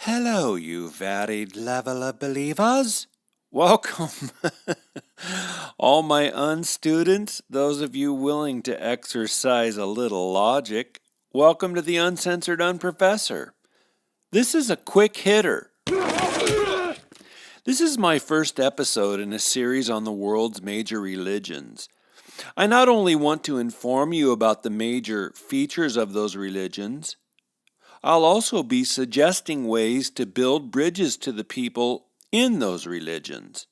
Hello, you varied level of believers. Welcome, all my unstudents, those of you willing to exercise a little logic. Welcome to the Uncensored Unprofessor. This is a quick hitter. This is my first episode in a series on the world's major religions. I not only want to inform you about the major features of those religions, I'll also be suggesting ways to build bridges to the people in those religions.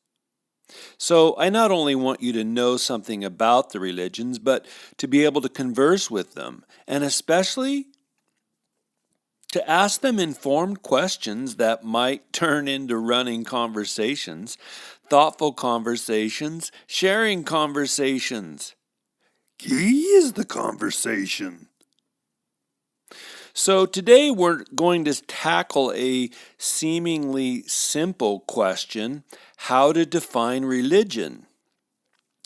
So I not only want you to know something about the religions, but to be able to converse with them, and especially to ask them informed questions that might turn into running conversations, thoughtful conversations, sharing conversations. He is the conversation. So today we're going to tackle a seemingly simple question: how to define religion.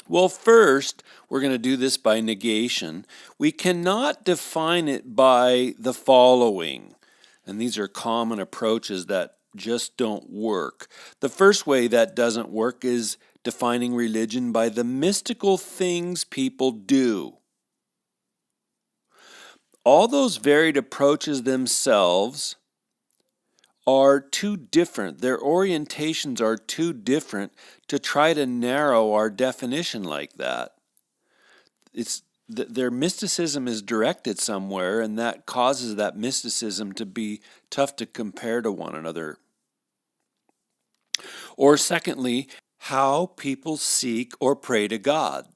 Well, first, we're going to do this by negation. We cannot define it by the following, and these are common approaches that just don't work. The first way that doesn't work is defining religion by the mystical things people do. All those varied approaches themselves are too different. Their orientations are too different to try to narrow our definition like that. Their mysticism is directed somewhere, and that causes that mysticism to be tough to compare to one another. Or secondly, how people seek or pray to God.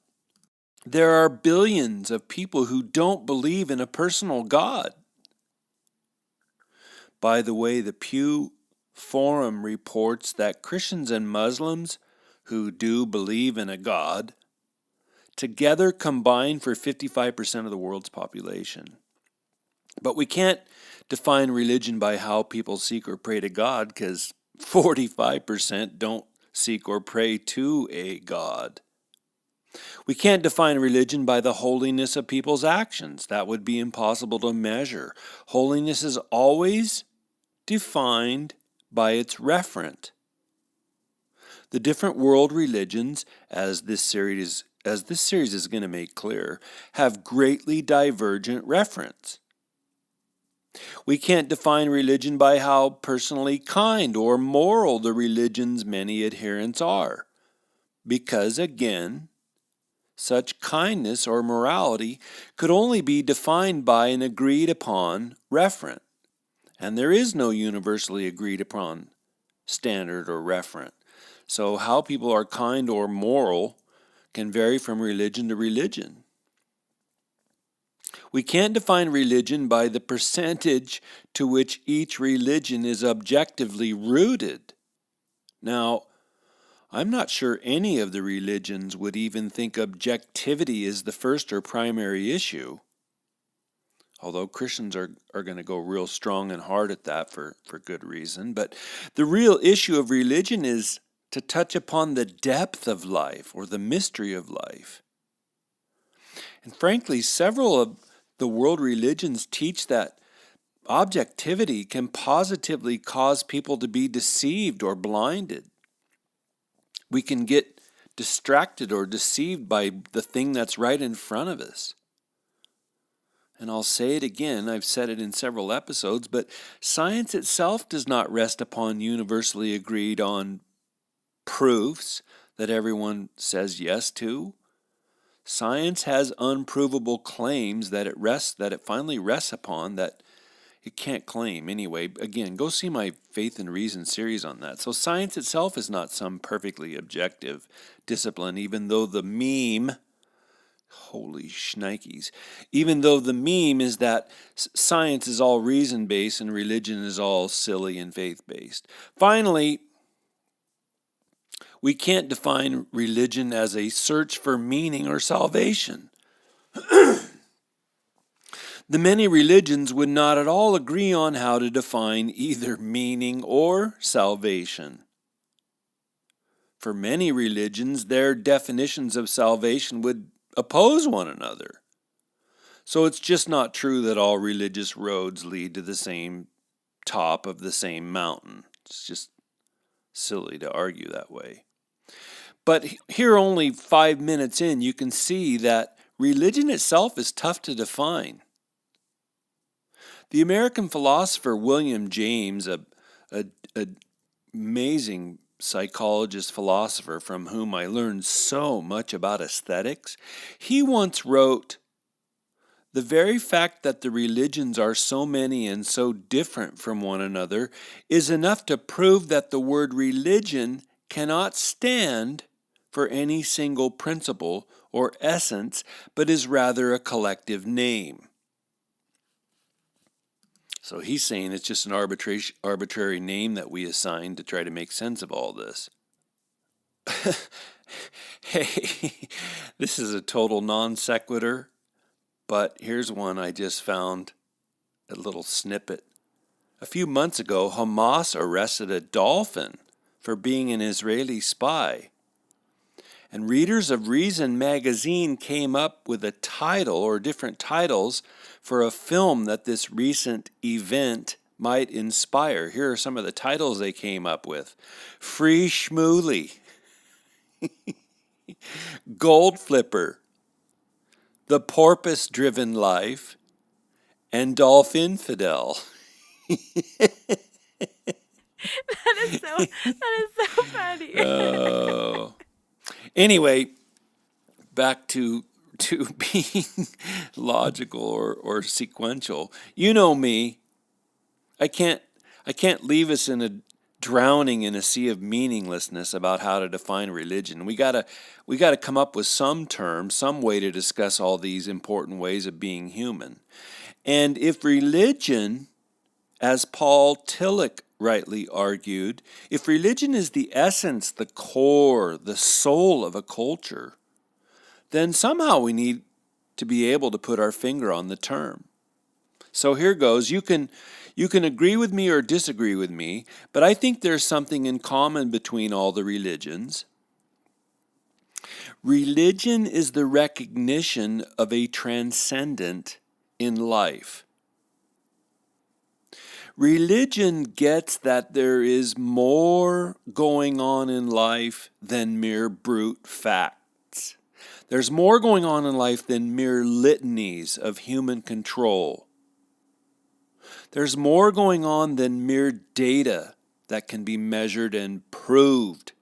There are billions of people who don't believe in a personal God. By the way, the Pew Forum reports that Christians and Muslims who do believe in a God together combine for 55% of the world's population. But we can't define religion by how people seek or pray to God, because 45% don't seek or pray to a God. We can't define religion by the holiness of people's actions. That would be impossible to measure. Holiness is always defined by its referent. The different world religions, as this series is going to make clear, have greatly divergent referents. We can't define religion by how personally kind or moral the religion's many adherents are, because again, such kindness or morality could only be defined by an agreed upon referent, and there is no universally agreed upon standard or referent. So how people are kind or moral can vary from religion to religion. We can't define religion by the percentage to which each religion is objectively rooted. Now, I'm not sure any of the religions would even think objectivity is the first or primary issue, although Christians are going to go real strong and hard at that for good reason. But the real issue of religion is to touch upon the depth of life or the mystery of life. And frankly, several of the world religions teach that objectivity can positively cause people to be deceived or blinded. We can get distracted or deceived by the thing that's right in front of us. And I'll say it again, I've said it in several episodes, but science itself does not rest upon universally agreed on proofs that everyone says yes to. Science has unprovable claims that it finally rests upon that it can't claim anyway. Again, go see my Faith and Reason series on that. So science itself is not some perfectly objective discipline, even though the meme, holy shnikes, even though the meme is that science is all reason-based and religion is all silly and faith-based. Finally, we can't define religion as a search for meaning or salvation. The many religions would not at all agree on how to define either meaning or salvation. For many religions, their definitions of salvation would oppose one another. So it's just not true that all religious roads lead to the same top of the same mountain. It's just silly to argue that way. But here, only 5 minutes in, you can see that religion itself is tough to define. The American philosopher William James, a amazing psychologist philosopher from whom I learned so much about aesthetics, he once wrote, "The very fact that the religions are so many and so different from one another is enough to prove that the word religion cannot stand for any single principle or essence, but is rather a collective name." So he's saying it's just an arbitrary name that we assign to try to make sense of all this. Hey, this is a total non sequitur, but here's one I just found, a little snippet. A few months ago, Hamas arrested a dolphin for being an Israeli spy. And readers of Reason magazine came up with a title or different titles for a film that this recent event might inspire. Here are some of the titles they came up with: Free Schmooly, Gold Flipper, The Porpoise-Driven Life, and Dolph Infidel. That is so funny. Oh. Anyway, back to being logical or sequential. You know me. I can't leave us drowning in a sea of meaninglessness about how to define religion. We gotta come up with some term, some way to discuss all these important ways of being human. And if religion, as Paul Tillich rightly argued, if religion is the essence, the core, the soul of a culture, then somehow we need to be able to put our finger on the term. So here goes. You can agree with me or disagree with me, but I think there's something in common between all the religions. Religion is the recognition of a transcendent in life. Religion gets that there is more going on in life than mere brute facts. There's more going on in life than mere litanies of human control. There's more going on than mere data that can be measured and proved.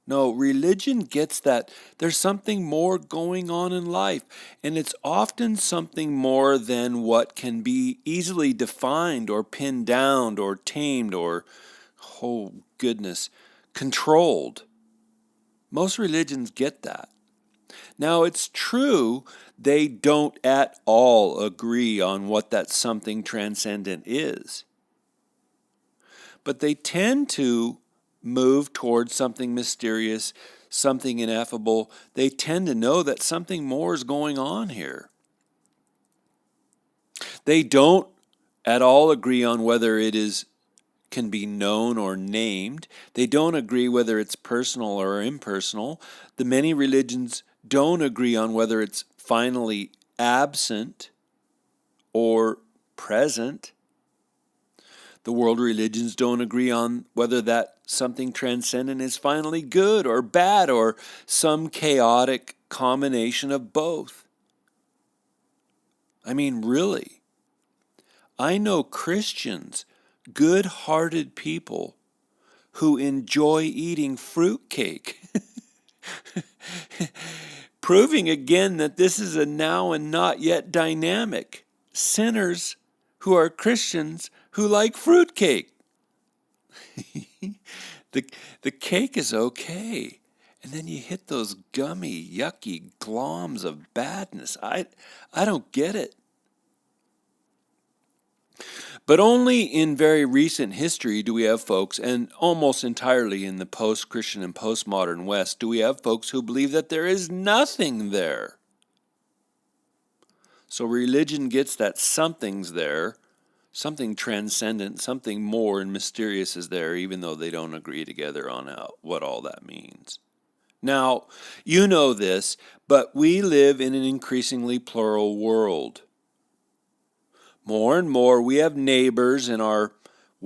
No, religion gets that there's something more going on in life, and it's often something more than what can be easily defined or pinned down or tamed or, oh goodness, controlled. Most religions get that. Now, it's true they don't at all agree on what that something transcendent is, but they tend to move towards something mysterious, something ineffable. They tend to know that something more is going on here. They don't at all agree on whether it can be known or named. They don't agree whether it's personal or impersonal. The many religions don't agree on whether it's finally absent or present. The world religions don't agree on whether that something transcendent is finally good or bad or some chaotic combination of both. I mean, really, I know Christians, good-hearted people who enjoy eating fruitcake, proving again that this is a now and not yet dynamic. Sinners who are Christians who like fruitcake. The cake is okay. And then you hit those gummy, yucky gloms of badness. I don't get it. But only in very recent history do we have folks, and almost entirely in the post-Christian and postmodern West, do we have folks who believe that there is nothing there. So religion gets that something's there, something transcendent, something more and mysterious is there, even though they don't agree together on what all that means. Now, you know this, but we live in an increasingly plural world. More and more, we have neighbors in our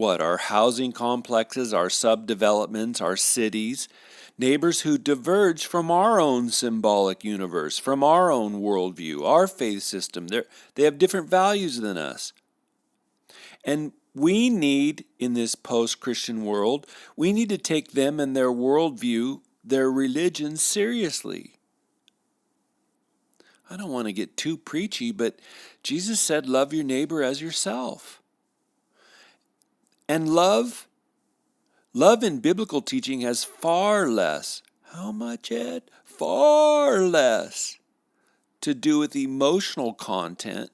Our housing complexes, our subdevelopments, our cities, neighbors who diverge from our own symbolic universe, from our own worldview, our faith system. They have different values than us. And we need, in this post-Christian world, we need to take them and their worldview, their religion, seriously. I don't want to get too preachy, but Jesus said, love your neighbor as yourself. And love in biblical teaching has far less, how much, Ed? Far less to do with emotional content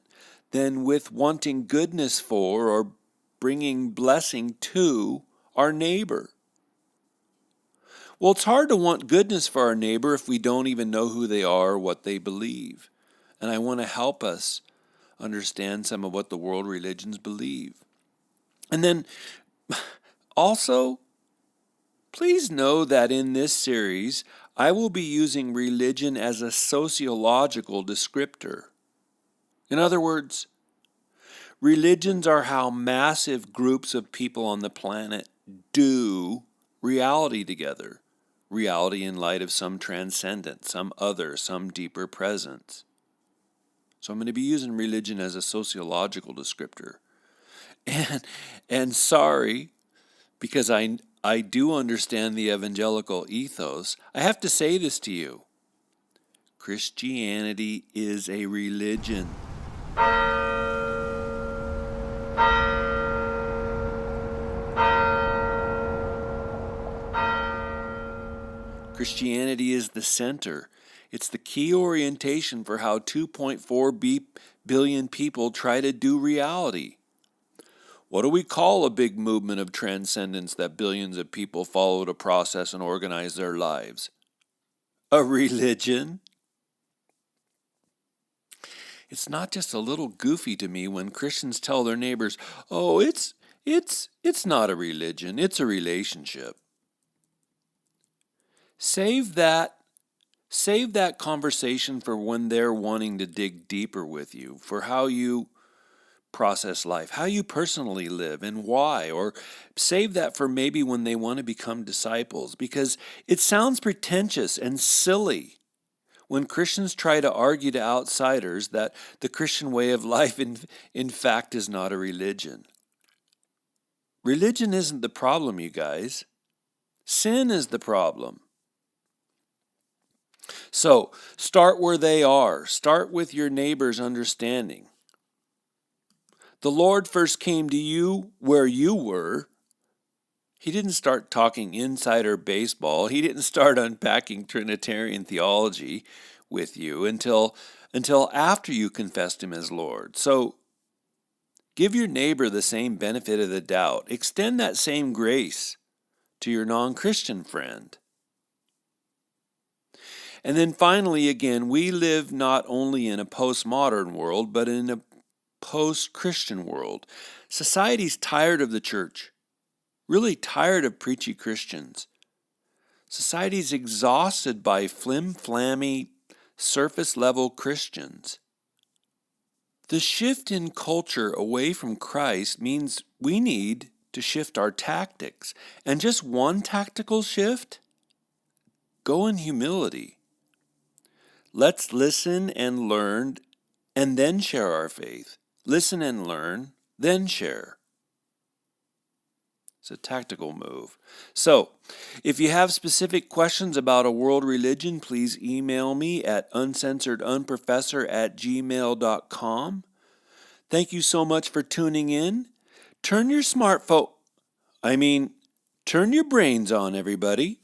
than with wanting goodness for or bringing blessing to our neighbor. Well, it's hard to want goodness for our neighbor if we don't even know who they are or what they believe. And I want to help us understand some of what the world religions believe. And then also, please know that in this series, I will be using religion as a sociological descriptor. In other words, religions are how massive groups of people on the planet do reality together. Reality in light of some transcendent, some other, some deeper presence. So I'm going to be using religion as a sociological descriptor. And sorry, because I do understand the evangelical ethos, I have to say this to you. Christianity is a religion. Christianity is the center. It's the key orientation for how 2.4 billion people try to do reality. What do we call a big movement of transcendence that billions of people follow to process and organize their lives? A religion? It's not just a little goofy to me when Christians tell their neighbors, oh, it's not a religion, it's a relationship. Save that conversation for when they're wanting to dig deeper with you, for how you process life, how you personally live and why, or save that for maybe when they want to become disciples, because it sounds pretentious and silly when Christians try to argue to outsiders that the Christian way of life in fact is not a religion. Religion isn't the problem, you guys. Sin is the problem. So, start where they are. Start with your neighbor's understanding. The Lord first came to you where you were. He didn't start talking insider baseball. He didn't start unpacking Trinitarian theology with you until after you confessed him as Lord. So, give your neighbor the same benefit of the doubt. Extend that same grace to your non-Christian friend. And then finally, again, we live not only in a postmodern world, but in a post-Christian world. Society's tired of the church, really tired of preachy Christians. Society's exhausted by flim-flammy, surface-level Christians. The shift in culture away from Christ means we need to shift our tactics. And just one tactical shift? Go in humility. Let's listen and learn and then share our faith. Listen and learn, then share. It's a tactical move. So, if you have specific questions about a world religion, please email me at uncensoredunprofessor@gmail.com. Thank you so much for tuning in. Turn your brains on, everybody.